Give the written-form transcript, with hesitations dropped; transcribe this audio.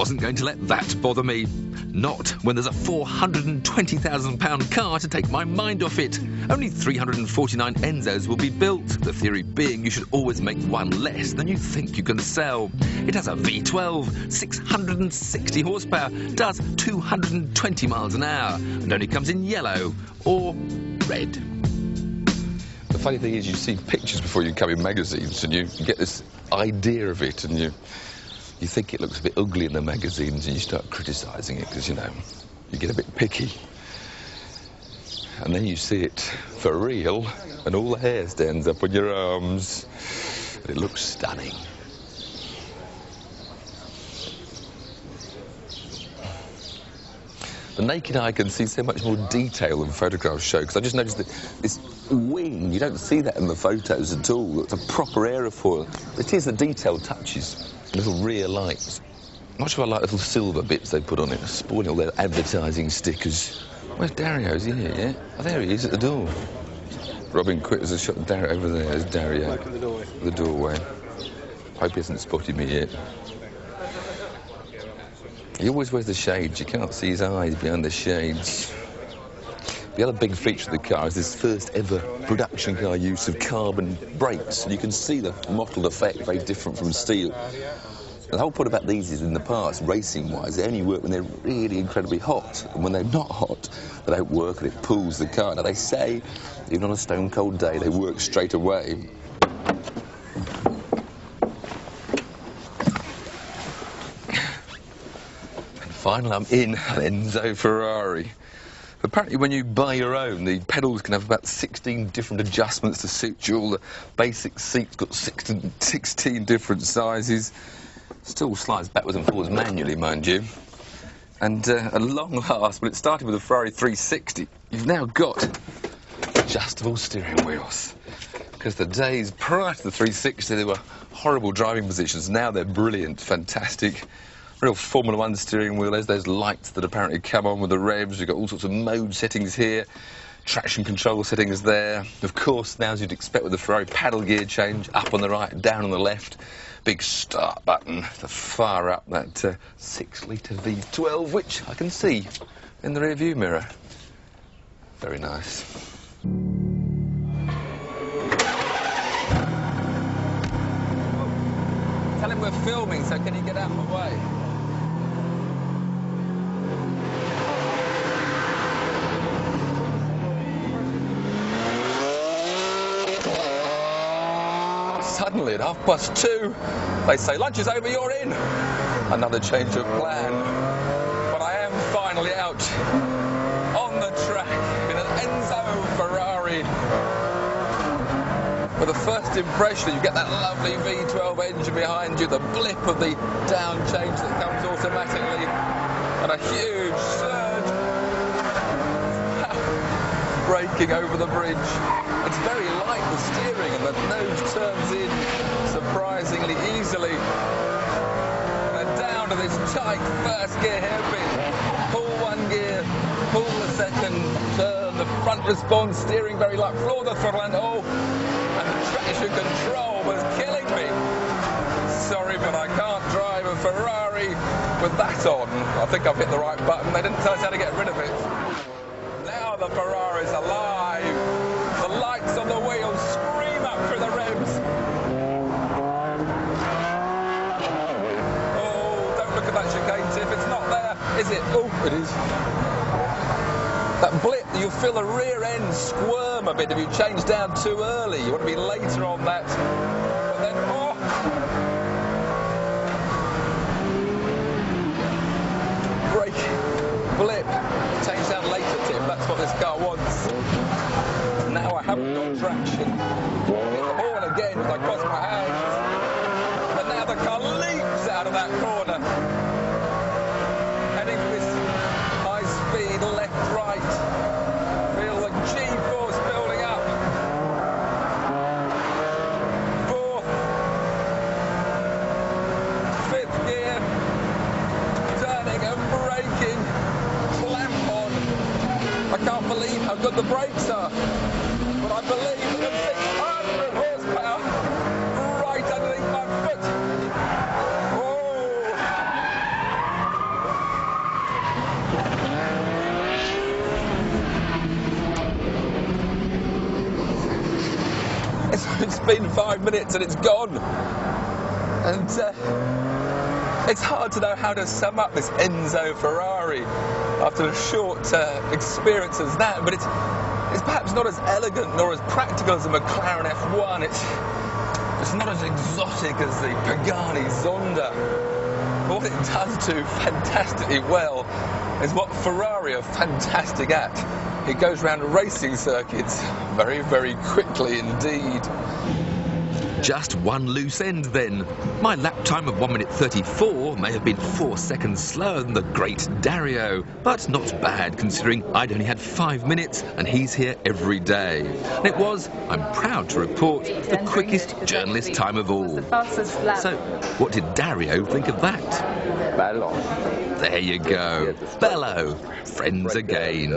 wasn't going to let that bother me. Not when there's a £420,000 car to take my mind off it. Only 349 Enzos will be built, the theory being you should always make one less than you think you can sell. It has a V12, 660 horsepower, does 220 miles an hour, and only comes in yellow or red. The funny thing is, you see pictures before you come in magazines, and you get this idea of it, and you think it looks a bit ugly in the magazines, and you start criticising it because, you know, you get a bit picky. And then you see it for real, and all the hair stands up on your arms. It looks stunning. The naked eye can see so much more detail than photographs show, because I just noticed that this wing, you don't see that in the photos at all. It's a proper aerofoil. It is the detailed touches, little rear lights. I'm not sure I like little silver bits they put on it, spoiling all their advertising stickers. Where's Dario? Is he here yet? Oh, there he is at the door. Robin Quitters has shot Dario over there. There's Dario. Back at the doorway. The doorway. Hope he hasn't spotted me yet. He always wears the shades. You can't see his eyes behind the shades. The other big feature of the car is this first ever production car use of carbon brakes. And you can see the mottled effect, very different from steel. And the whole point about these is, in the past, racing-wise, they only work when they're really incredibly hot. And when they're not hot, they don't work and it pulls the car. Now, they say, even on a stone-cold day, they work straight away. Finally, I'm in an Enzo Ferrari. Apparently, when you buy your own, the pedals can have about 16 different adjustments to suit you. All the basic seats got 16 different sizes. Still slides backwards and forwards manually, mind you. And at long last, when it started with a Ferrari 360, you've now got adjustable steering wheels. Because the days prior to the 360, they were horrible driving positions. Now they're brilliant, fantastic. Real Formula 1 steering wheel. There's those lights that apparently come on with the revs. You've got all sorts of mode settings here. Traction control settings there. Of course, now, as you'd expect with the Ferrari, paddle gear change, up on the right, down on the left. Big start button to fire up that 6-litre V12, which I can see in the rear view mirror. Very nice. Tell him we're filming, so can you get out of my way? Suddenly, at 2:30, they say, lunch is over, you're in. Another change of plan. But I am finally out on the track in an Enzo Ferrari. With the first impression, you get that lovely V12 engine behind you, the blip of the down change that comes automatically, and a huge surge. Braking over the bridge. It's very light, the steering, and the nose turns in surprisingly easily. And then down to this tight first gear hairpin. Pull one gear, pull the second, turn, the front response, steering very light, floor the throttle, and oh, and the traction control was killing me. Sorry, but I can't drive a Ferrari with that on. I think I've hit the right button. They didn't tell us how to get rid of it. Now the Ferrari's alive. The lights on the wheels scream up through the revs. Oh, don't look at that chicane tip. It's not there, is it? Oh, it is. That blip, you'll feel the rear end squirm a bit if you change down too early. You want to be later on that. But then, oh. Brake, blip, change down later, Tim. That's what this car wants. Now I haven't got traction. Hit the horn again as I cross my hands. And now the car leaps out of that corner. Heading for this high speed left, right. Feel the G-force building up. Fourth. Fifth gear. Turning and braking. Clamp on. I can't believe how good the brakes are. But I believe that 600 horsepower right underneath my foot. Oh! been 5 minutes and it's gone. And it's hard to know how to sum up this Enzo Ferrari after a short experience as that, but it's perhaps not as elegant nor as practical as a McLaren F1. It's not as exotic as the Pagani Zonda. But what it does do fantastically well is what Ferrari are fantastic at. It goes around racing circuits very, very quickly indeed. Just one loose end then. My lap time of 1 minute 34 may have been 4 seconds slower than the great Dario, but not bad considering I'd only had 5 minutes and he's here every day. And it was, I'm proud to report, the quickest journalist time of all. So, what did Dario think of that? Bello. There you go. Bello. Friends again.